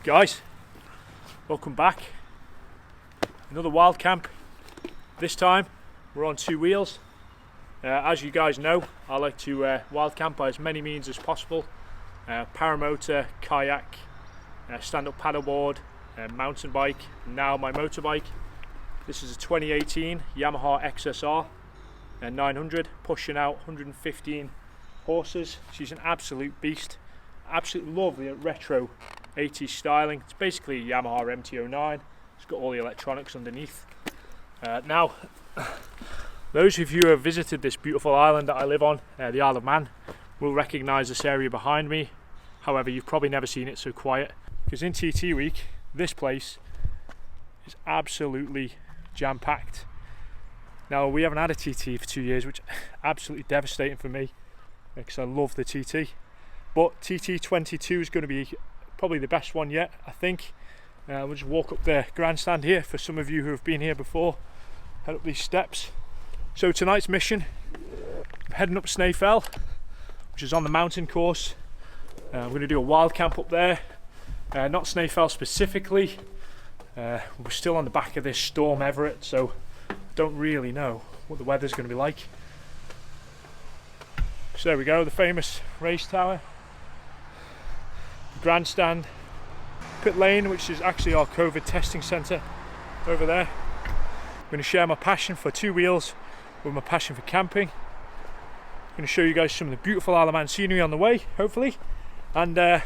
Guys, welcome back. Another wild camp. This time we're on two wheels. As you guys know, I like to wild camp by as many means as possible. Paramotor, kayak, stand-up paddleboard, mountain bike, and now my motorbike. This is a 2018 Yamaha XSR 900, pushing out 115 horses. She's an absolute beast. Absolutely lovely retro 80s styling. It's basically a Yamaha MT-09. It's got all the electronics underneath. Now, those of you who have visited this beautiful island that I live on, the Isle of Man, will recognise this area behind me. However, you've probably never seen it so quiet, because in TT week, this place is absolutely jam-packed. Now, we haven't had a TT for 2 years, which is absolutely devastating for me, because I love the TT. But TT22 is going to be probably the best one yet, I think. We'll just walk up the grandstand here for some of you who have been here before. Head up these steps. So tonight's mission, I'm heading up Snaefell, which is on the mountain course. I'm going to do a wild camp up there. Not Snaefell specifically. We're still on the back of this storm Everett, so I don't really know what the weather's going to be like. So there we go, the famous race tower. Grandstand, pit lane, which is actually our COVID testing centre over there. I'm going to share my passion for two wheels with my passion for camping. I'm going to show you guys some of the beautiful Isle of Man scenery on the way, hopefully. And well,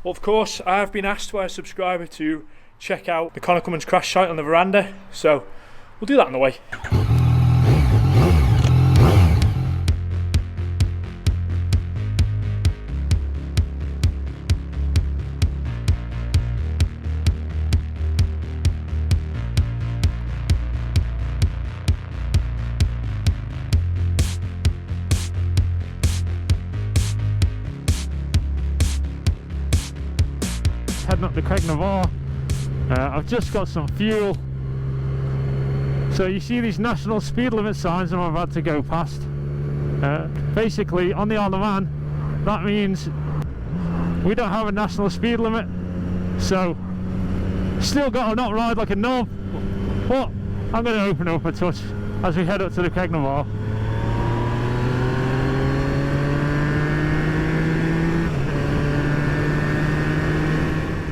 of course, I have been asked by a subscriber to check out the Connor Cummins crash site on the veranda, so we'll do that on the way. Heading up to Craignavon. I've just got some fuel. So you see these national speed limit signs that I've had to go past. Basically on the Isle of Man, that means we don't have a national speed limit. So still got to not ride like a knob, but I'm going to open up a touch as we head up to the Craignavon.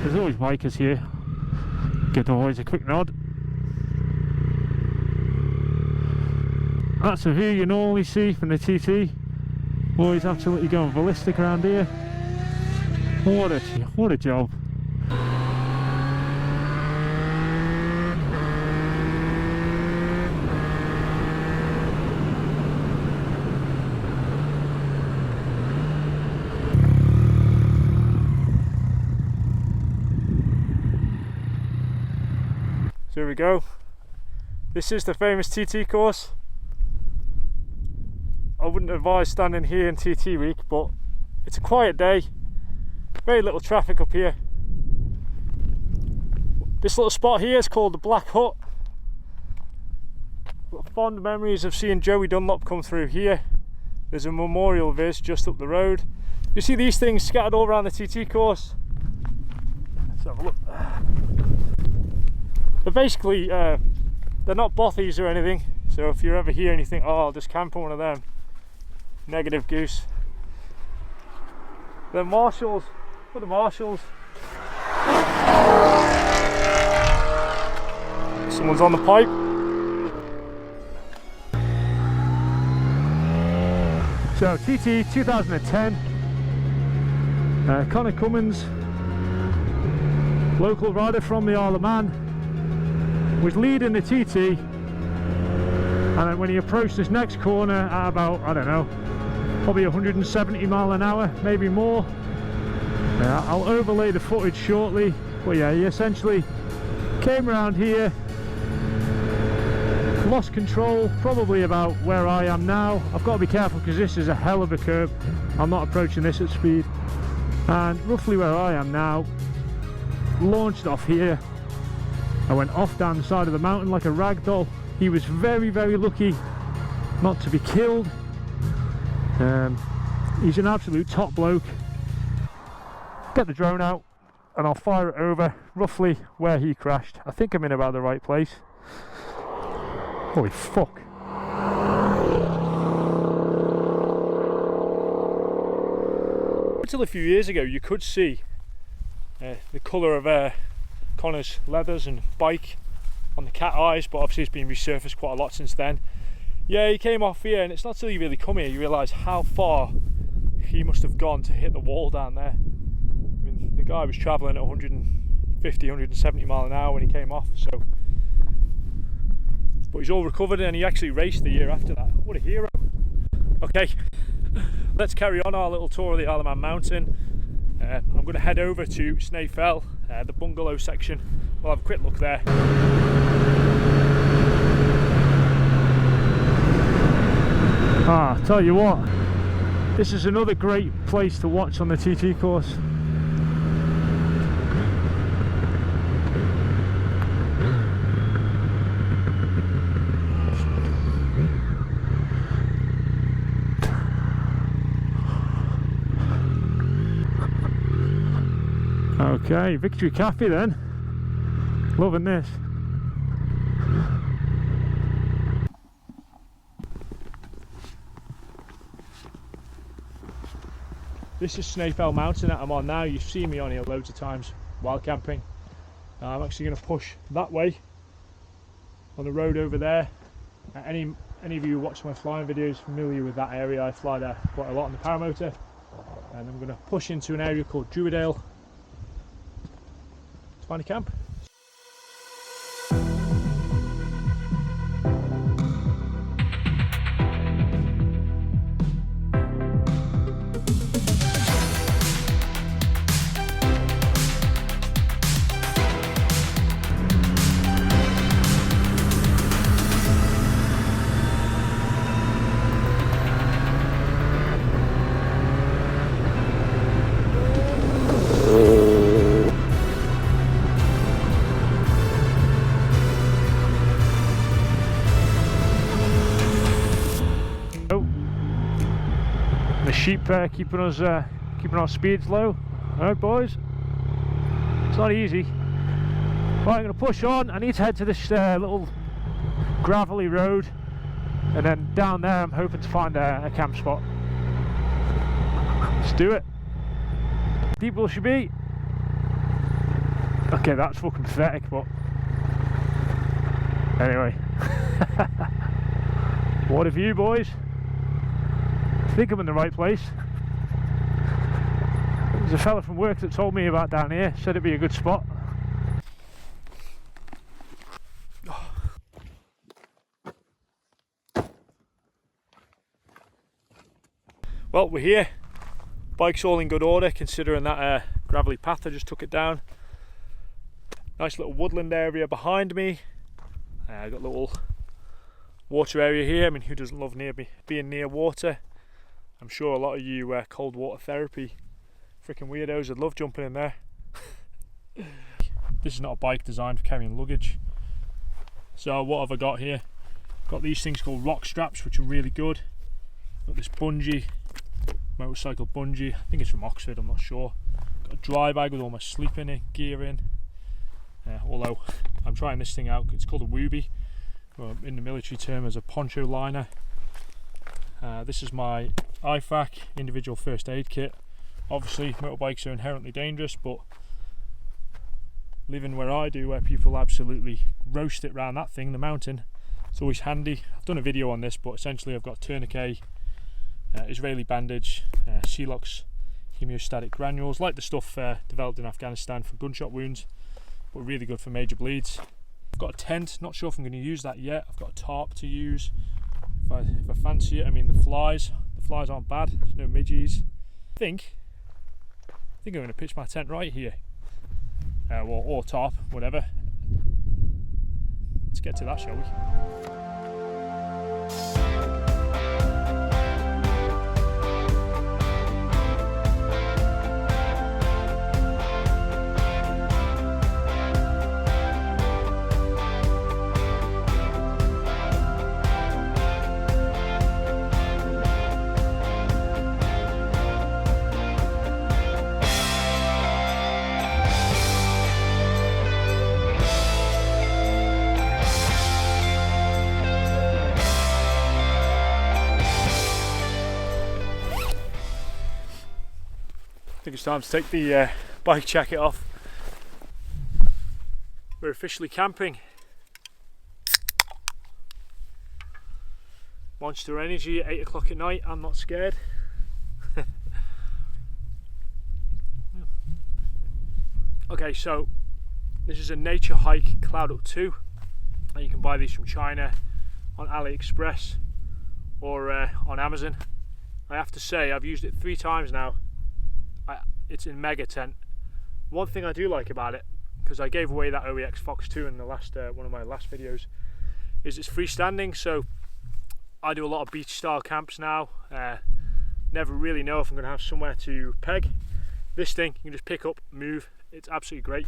There's always bikers here. Give them always a quick nod. That's a view you normally see from the TT. Always absolutely going ballistic around here. What a job. Here we go. This is the famous TT course. I wouldn't advise standing here in TT week, but it's a quiet day. Very little traffic up here. This little spot here is called the Black Hut. Got fond memories of seeing Joey Dunlop come through here. There's a memorial viz just up the road. You see these things scattered all around the TT course. Let's have a look. But basically, they're not bothies or anything, so if you're ever here and you think, oh, I'll just camp on one of them, negative goose. The marshals, for the marshals. Someone's on the pipe. So TT 2010, Connor Cummins, local rider from the Isle of Man, was leading the TT, and then when he approached this next corner at about, I don't know, probably 170 mile an hour, maybe more. I'll overlay the footage shortly, but yeah, he essentially came around here, lost control, probably about where I am now. I've got to be careful because this is a hell of a curb. I'm not approaching this at speed, and roughly where I am now, launched off here. I went off down the side of the mountain like a rag doll. He was very, very lucky not to be killed. He's an absolute top bloke. Get the drone out. and I'll fire it over roughly where he crashed. I think I'm in about the right place. Holy fuck. Until a few years ago you could see the colour of Connor's leathers and bike on the cat eyes, but obviously it's been resurfaced quite a lot since then. Yeah, he came off here, and it's not till you really come here you realise how far he must have gone to hit the wall down there. I mean, the guy was travelling at 150, 170 mile an hour when he came off, so. But he's all recovered, and he actually raced the year after that. What a hero. Okay, let's carry on our little tour of the Isle of Man mountain. I'm going to head over to Snaefell, the bungalow section. We'll have a quick look there. Ah, tell you what, this is another great place to watch on the TT course. Okay, Victory Cafe then. Loving this. This is Snaefell Mountain that I'm on now. You've seen me on here loads of times while camping. I'm actually going to push that way on the road over there. Any of you who watch my flying videos familiar with that area. I fly there quite a lot on the paramotor, and I'm going to push into an area called Druidale to find a camp. The sheep keeping our speeds low. Alright boys, it's not easy. Right, I'm going to push on. I need to head to this little gravelly road, and then down there I'm hoping to find a camp spot. Let's do it. People should be. Okay, that's fucking pathetic, but anyway. What a view, boys. I think I'm in the right place. There's a fella from work that told me about down here, said it'd be a good spot. Well, we're here. Bike's all in good order considering that gravelly path I just took it down. Nice little woodland area behind me. Got a little water area here. I mean, who doesn't love being near water? I'm sure a lot of you cold water therapy freaking weirdos would love jumping in there. This is not a bike designed for carrying luggage. So what have I got here? Got these things called rock straps, which are really good. Got this bungee, motorcycle bungee. I think it's from Oxford, I'm not sure. Got a dry bag with all my sleeping gear in. Although I'm trying this thing out, it's called a woobie, in the military term as a poncho liner. This is my IFAC individual first aid kit. Obviously motorbikes are inherently dangerous, but living where I do, where people absolutely roast it around that thing, the mountain, it's always handy. I've done a video on this, but essentially I've got tourniquet, Israeli bandage, Celox hemostatic granules, like the stuff developed in Afghanistan for gunshot wounds, but really good for major bleeds. I've got a tent, not sure if I'm going to use that yet. I've got a tarp to use if I fancy it. I mean, the flies aren't bad, there's no midges. I think I'm going to pitch my tent right here, or tarp, whatever. Let's get to that, shall we? think it's time to take the bike jacket off. We're officially camping. Monster Energy at 8 o'clock at night. I'm not scared. Okay, so this is a Nature Hike Cloud Up 2, and you can buy these from China on AliExpress or on Amazon. I have to say, I've used it 3 times now. It's in mega tent. One thing I do like about it, because I gave away that OEX Fox 2 in the last one of my last videos, is it's freestanding. So I do a lot of beach style camps now. Never really know if I'm going to have somewhere to peg. This thing you can just pick up, move. It's absolutely great.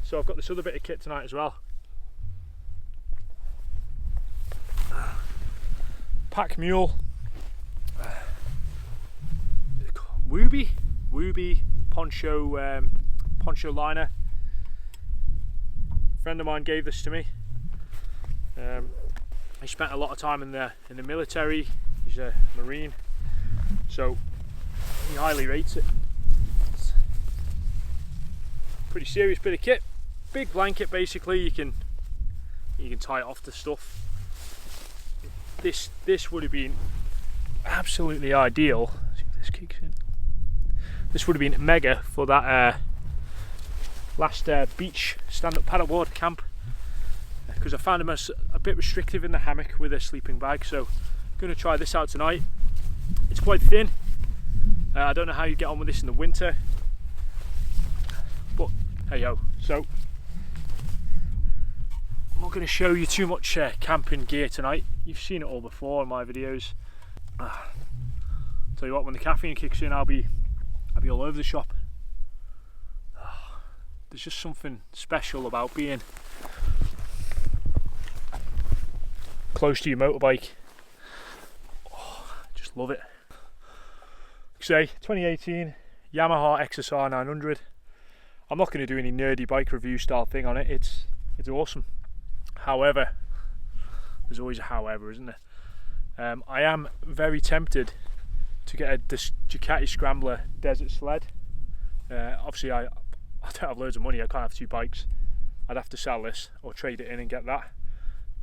So I've got this other bit of kit tonight as well. Pack mule. Wooby poncho liner. A friend of mine gave this to me. He spent a lot of time in the military. He's a Marine, so he highly rates it. It's a pretty serious bit of kit. Big blanket, basically. You can tie it off to stuff. This would have been absolutely ideal. See if this kicks in. This would have been mega for that last beach stand-up paddleboard camp, because I found them a bit restrictive in the hammock with a sleeping bag. So I'm going to try this out tonight. It's quite thin. I don't know how you get on with this in the winter, but hey ho. So I'm not going to show you too much camping gear tonight. You've seen it all before in my videos. Tell you what, when the caffeine kicks in, I'll be all over the shop. There's just something special about being close to your motorbike. Just love it. Say 2018 Yamaha XSR 900. I'm not going to do any nerdy bike review style thing on it. It's awesome. However, there's always a however, isn't there? I am very tempted to get this Ducati Scrambler desert sled. Obviously I don't have loads of money, I can't have 2 bikes. I'd have to sell this or trade it in and get that.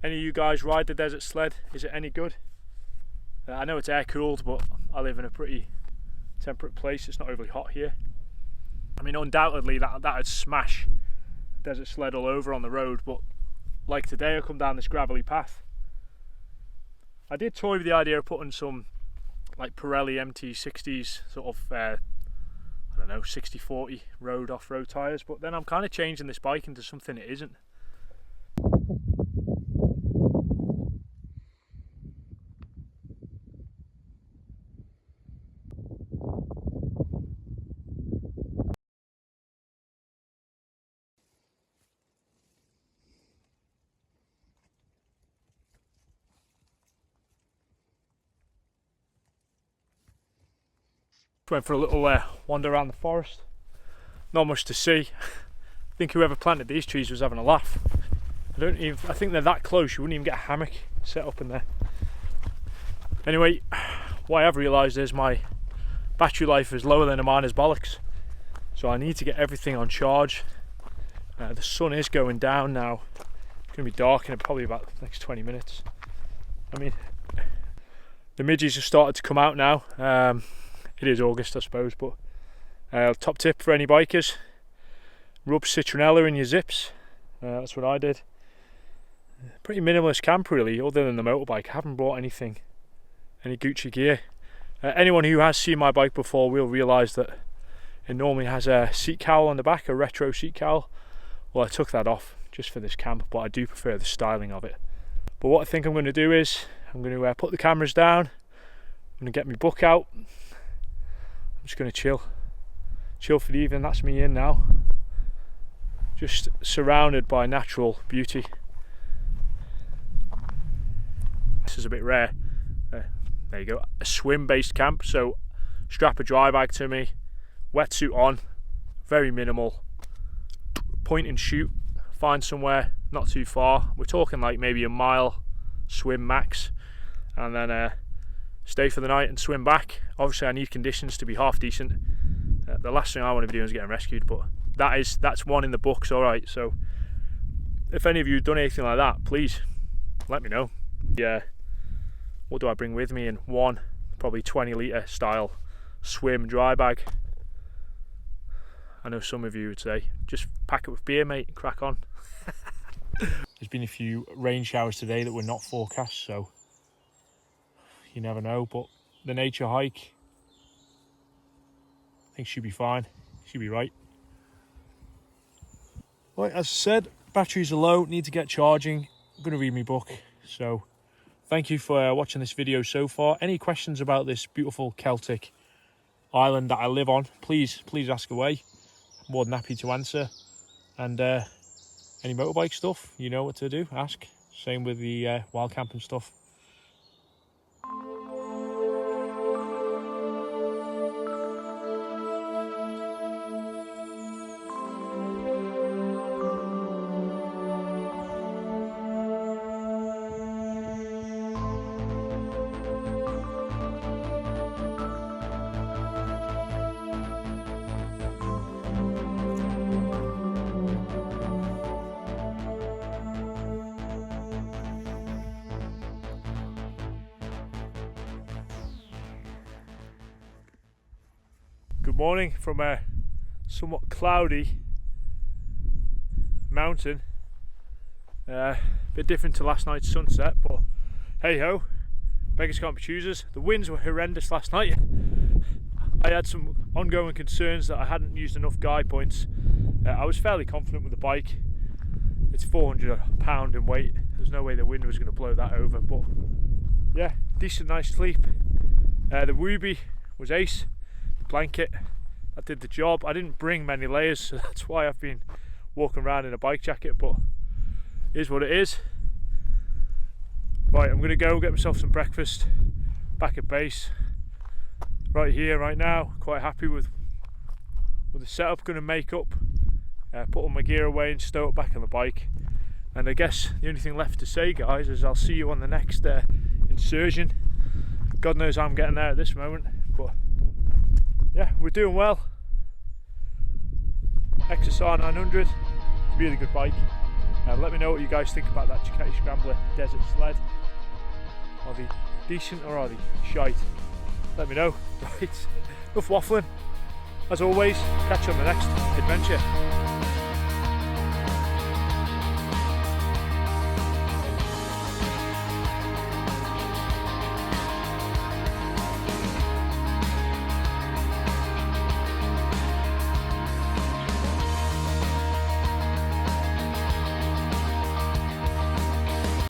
Any of you guys ride the desert sled? Is it any good? I know it's air cooled, but I live in a pretty temperate place. It's not overly hot here. I mean, undoubtedly that'd smash a desert sled all over on the road, but like today I come down this gravelly path. I did toy with the idea of putting some like Pirelli MT60s sort of I don't know, 60/40 road off-road tyres, but then I'm kind of changing this bike into something it isn't. Went for a little wander around the forest. Not much to see. I think whoever planted these trees was having a laugh. I think they're that close you wouldn't even get a hammock set up in there. Anyway, what I have realised is my battery life is lower than a miner's bollocks, so I need to get everything on charge. The sun is going down now. It's going to be dark in probably about the next 20 minutes. I mean, the midges have started to come out now. It is August, I suppose, but top tip for any bikers: rub citronella in your zips. That's what I did. Pretty minimalist camp really, other than the motorbike. I haven't brought any Gucci gear. Anyone who has seen my bike before will realise that it normally has a seat cowl on the back, a retro seat cowl. Well, I took that off just for this camp, but I do prefer the styling of it. But what I think I'm going to do is I'm going to put the cameras down. I'm going to get my book out. I'm just going to chill for the evening. That's me in now, just surrounded by natural beauty. This is a bit rare. There you go, a swim based camp. So strap a dry bag to me, wetsuit on, very minimal, point and shoot, find somewhere not too far. We're talking like maybe a mile swim max, and then stay for the night and swim back. Obviously I need conditions to be half decent. The last thing I want to be doing is getting rescued, but that's one in the books. All right, so if any of you have done anything like that, please let me know. Yeah, what do I bring with me in one probably 20-litre style swim dry bag? I know some of you would say just pack it with beer, mate, and crack on. There's been a few rain showers today that were not forecast, so you never know, but the nature hike I think should be fine, should be right. Right, as I said, batteries are low, need to get charging. I'm going to read my book, so thank you for watching this video so far. Any questions about this beautiful Celtic island that I live on, please ask away. I'm more than happy to answer. And any motorbike stuff, you know what to do, ask. Same with the wild camping stuff. Good morning from a somewhat cloudy mountain. Bit different to last night's sunset, but hey ho, beggars can't be choosers. The winds were horrendous last night. I had some ongoing concerns that I hadn't used enough guide points. I was fairly confident with the bike. It's 400 pound in weight. There's no way the wind was going to blow that over, but yeah, decent nice sleep. The Ruby was ace. Blanket, that did the job. I didn't bring many layers, so that's why I've been walking around in a bike jacket, but it is what it is. Right, I'm gonna go get myself some breakfast back at base right here, right now. Quite happy with the setup. Gonna make up, put all my gear away and stow it back on the bike. And I guess the only thing left to say, guys, is I'll see you on the next insertion. God knows how I'm getting there at this moment, but yeah, we're doing well. XSR 900, really good bike. Let me know what you guys think about that Ducati Scrambler Desert Sled. Are they decent or are they shite? Let me know. Right, enough waffling. As always, catch you on the next adventure.